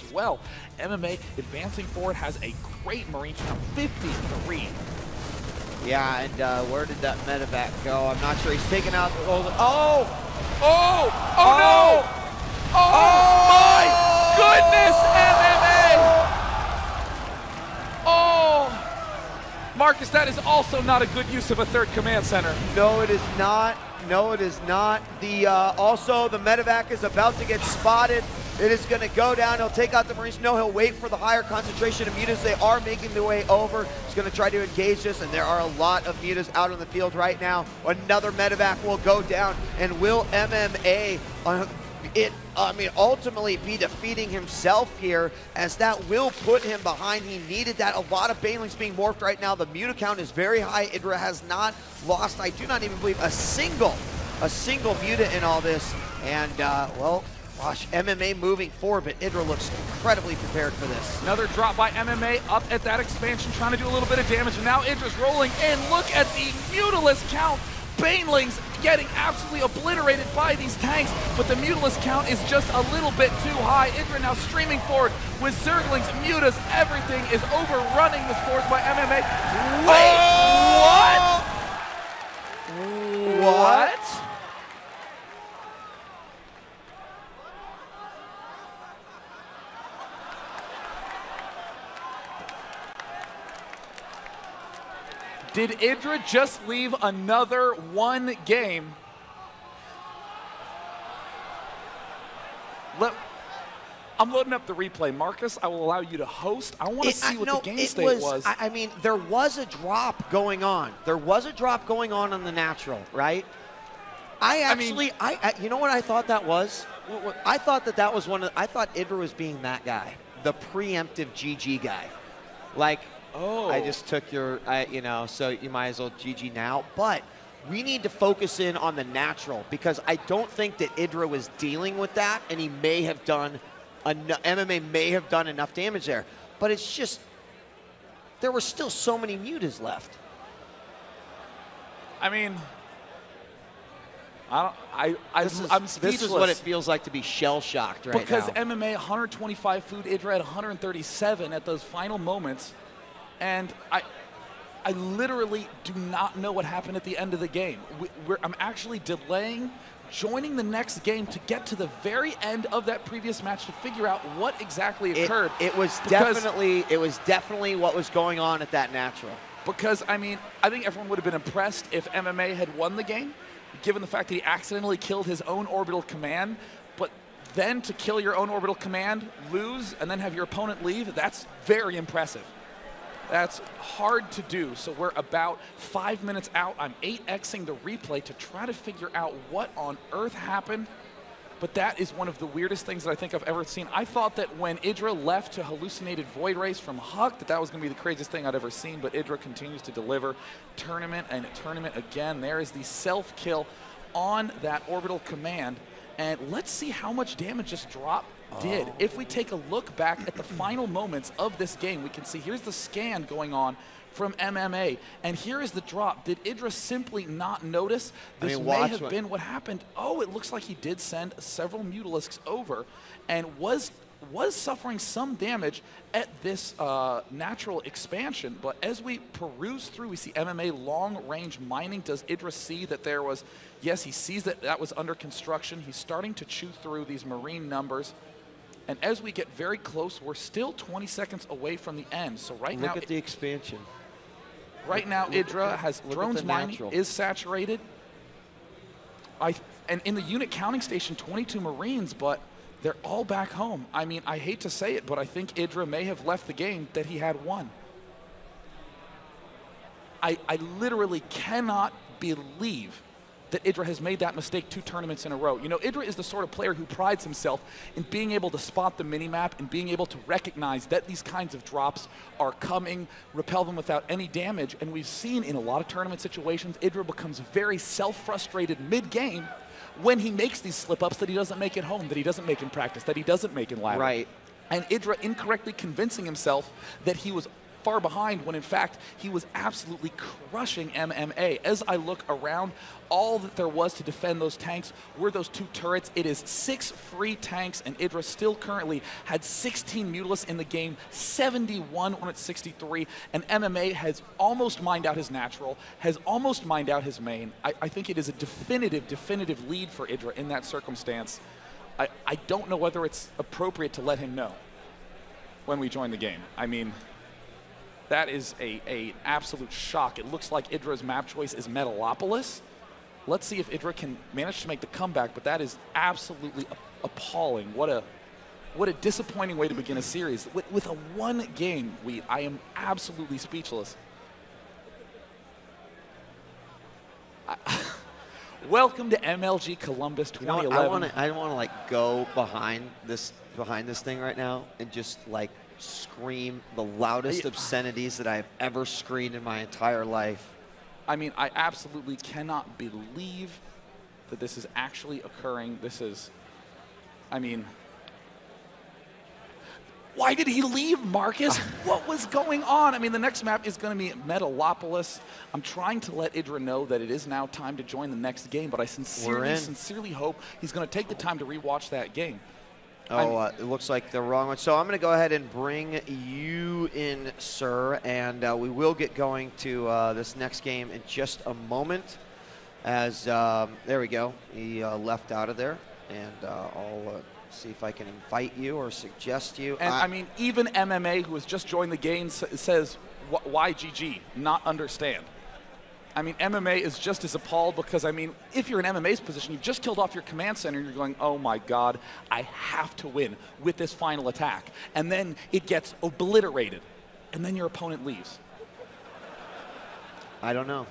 as well. MMA advancing forward has a great Marine count, 53. Yeah, and where did that medevac go? I'm not sure. He's taking out the... Oh! Oh no! Oh my goodness, MMA! Oh! Marcus, that is also not a good use of a third command center. No, it is not. No, it is not. Also, the medevac is about to get spotted. It is going to go down. He'll take out the Marines. No, he'll wait for the higher concentration of mutas. They are making their way over. He's going to try to engage this, and there are a lot of mutas out on the field right now. Another medevac will go down, and will MMA ultimately be defeating himself here, as that will put him behind. He needed that. A lot of banelings being morphed right now. The muta count is very high. IdrA has not lost, I do not even believe, a single muta in all this. And, well, gosh, MMA moving forward, but IdrA looks incredibly prepared for this. Another drop by MMA up at that expansion, trying to do a little bit of damage, and now IdrA's rolling in. Look at the mutalist count. Banelings getting absolutely obliterated by these tanks, but the mutalist count is just a little bit too high. IdrA now streaming forward with Zerglings, mutas, everything is overrunning this force by MMA. Wait, what? Did IdrA just leave another one game? I'm loading up the replay. Marcus, I will allow you to host. I want to see what the game state was. I mean, there was a drop going on. There was a drop going on the natural, right? You know what I thought that was? I thought that was I thought IdrA was being that guy, the preemptive GG guy. Like, oh, I just took your, so you might as well GG now. But we need to focus in on the natural, because I don't think that IdrA was dealing with that, and he may have done, MMA may have done enough damage there. But it's just, there were still so many mutas left. I mean, I'm speechless. This is what it feels like to be shell-shocked right now. Because MMA 125 food, IdrA at 137 at those final moments. And I literally do not know what happened at the end of the game. I'm actually delaying joining the next game to get to the very end of that previous match to figure out what exactly occurred. It was definitely what was going on at that natural. Because, I mean, I think everyone would have been impressed if MMA had won the game, given the fact that he accidentally killed his own orbital command. But then to kill your own orbital command, lose, and then have your opponent leave, that's very impressive. That's hard to do. So we're about 5 minutes out. I'm 8Xing the replay to try to figure out what on earth happened. But that is one of the weirdest things that I think I've ever seen. I thought that when IdrA left to hallucinated void rays from Huck, that was going to be the craziest thing I'd ever seen. But IdrA continues to deliver tournament and tournament again. There is the self-kill on that orbital command. And let's see how much damage this drop did. If we take a look back at the final moments of this game, we can see here's the scan going on from MMA, and here is the drop. Did IdrA simply not notice? This may have been what happened. Oh, it looks like he did send several mutalisks over and was suffering some damage at this natural expansion. But as we peruse through, we see MMA long-range mining. Does IdrA see that there was, yes, he sees that was under construction. He's starting to chew through these Marine numbers. And as we get very close, we're still 20 seconds away from the end. So right now, look at the expansion. Right now, IdrA has drones mining, is saturated. And in the unit counting station, 22 Marines, but they're all back home. I mean, I hate to say it, but I think IdrA may have left the game that he had won. I literally cannot believe that IdrA has made that mistake 2 tournaments in a row. You know, IdrA is the sort of player who prides himself in being able to spot the minimap and being able to recognize that these kinds of drops are coming, repel them without any damage. And we've seen in a lot of tournament situations, IdrA becomes very self-frustrated mid-game when he makes these slip-ups that he doesn't make at home, that he doesn't make in practice, that he doesn't make in lab. Right. And IdrA incorrectly convincing himself that he was far behind when in fact he was absolutely crushing MMA. As I look around, all that there was to defend those tanks were those 2 turrets. It is 6 free tanks, and IdrA still currently had 16 Mutalists in the game, 71 when it's 63, and MMA has almost mined out his natural, has almost mined out his main. I think it is a definitive lead for IdrA in that circumstance. I don't know whether it's appropriate to let him know when we join the game. I mean, that is an absolute shock. It looks like IdrA's map choice is Metalopolis. Let's see if IdrA can manage to make the comeback, but that is absolutely appalling. What a disappointing way to begin a series. With a 1 game lead, I am absolutely speechless. Welcome to MLG Columbus 2011. I want to like go behind this thing right now and just like scream the loudest obscenities that I've ever screamed in my entire life. I mean, I absolutely cannot believe that this is actually occurring. This is, I mean, why did he leave, Marcus? What was going on? I mean, the next map is going to be Metalopolis. I'm trying to let IdrA know that it is now time to join the next game, but I sincerely hope he's going to take the time to rewatch that game. Oh, it looks like the wrong one. So I'm going to go ahead and bring you in, sir, and we will get going to this next game in just a moment. As there we go, he left out of there, and I'll see if I can invite you or suggest you. And I mean, even MMA, who has just joined the game, says, "Why GG? Not understand." I mean, MMA is just as appalled because, I mean, if you're in MMA's position, you've just killed off your command center, you're going, oh my God, I have to win with this final attack. And then it gets obliterated, and then your opponent leaves. I don't know.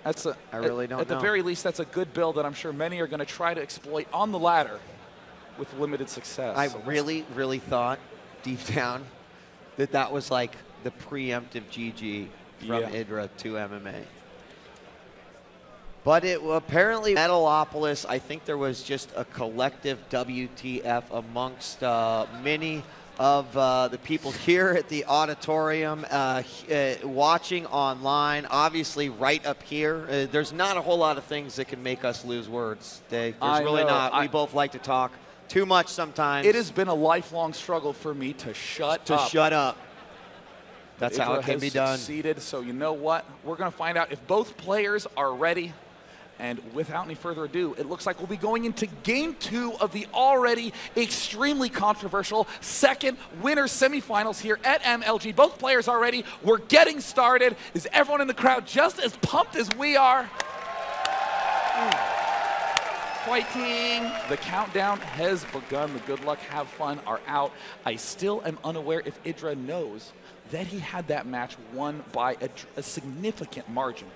I really don't know. At the very least, that's a good build that I'm sure many are going to try to exploit on the ladder with limited success. I really thought deep down that was like the preemptive GG from IdrA to MMA. But it apparently Metalopolis, I think there was just a collective WTF amongst many of the people here at the auditorium, watching online, obviously right up here. There's not a whole lot of things that can make us lose words, Dave. There's really not. We both like to talk too much sometimes. It has been a lifelong struggle for me to shut up. That's how it can be done. Succeeded, so you know what? We're going to find out if both players are ready. And without any further ado, it looks like we'll be going into Game 2 of the already extremely controversial second winner semifinals here at MLG. Both players are ready. We're getting started. Is everyone in the crowd just as pumped as we are? Fighting. The countdown has begun. The good luck, have fun are out. I still am unaware if IdrA knows that he had that match won by a significant margin.